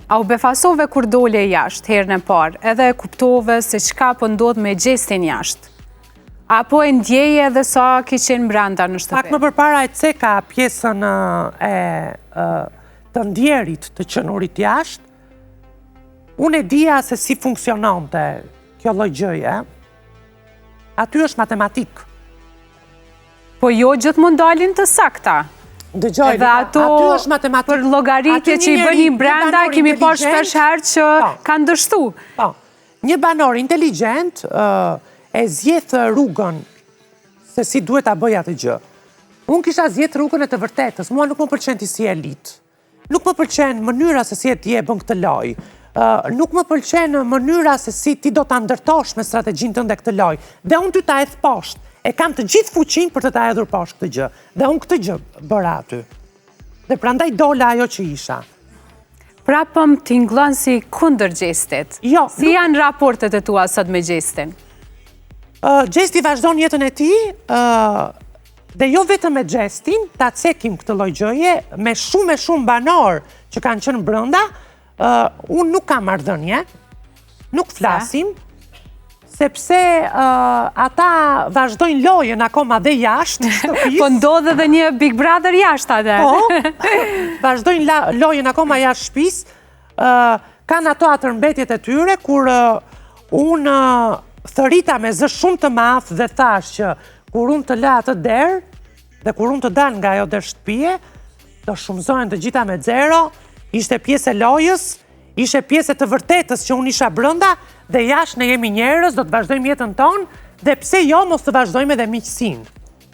A u befasove kur dole jashtë herën e parë, edhe e kuptove se çka po ndodh me Gjestin jashtë? Apo e ndjeje edhe sa ki qenë branda në shtëpi? Pak më përpara e ceka pjesën të ndjerit të qenurit jashtë, unë e dija se si funksiononte kjo lloj gjëje. Aty është matematik. Po jo gjithmonë dalin të sakta. Dëgjoj, aty është matematik. Për llogaritje që i bëni brenda, kemi parë shpesh herë që kanë dështu. Po, një banor inteligjent e zgjedh rrugën se si duhet ta bëj atë gjë. Unë kisha zgjedh rrugën e të vërtetës. Mua nuk më pëlqen ti si elit. Nuk më pëlqen mënyra se si ti e bën këtë loj. Nuk më pëlqen mënyra se si ti do ta ndërtosh me strategjinë tënde këtë loj. Dhe unë ty ta hedh poshtë. E kam të gjithë fuqinë për të ta hedhur poshtë këtë gjë. Dhe unë këtë gjë bëra aty. Dhe prandaj dola ajo që isha. Prapëm tingëllon si kundër Gjestit. Jo. Si janë raportet e tua sot me Gjestin? Gjesti vazhdon jetën e tij, dhe jo vetëm me Gjestin, ta cekim këtë lloj gjëje, me shumë banor që kanë qenë brenda, unë nuk kam marrëdhënie, nuk flasim, sepse ata vazhdojnë lojën akoma dhe jashtë shtëpisë. Po ndodhe dhe një Big Brother jashtë atë. Po, vazhdojnë lojën akoma jashtë shtëpisë, kanë ato atërmbetjet e tyre, kur unë thërita me zë shumë të madh dhe thash që kur unë të la atë derë, dhe kur unë të dal nga ajo derë shtëpie, do shumëzohen të gjitha me zero, ishte pjesë e lojës, ishte pjesë e të vërtetës që unë isha brenda, dhe jashtë ne jemi njerëz, do të vazhdojmë jetën tonë, dhe pse jo mos të vazhdojmë edhe miqësinë.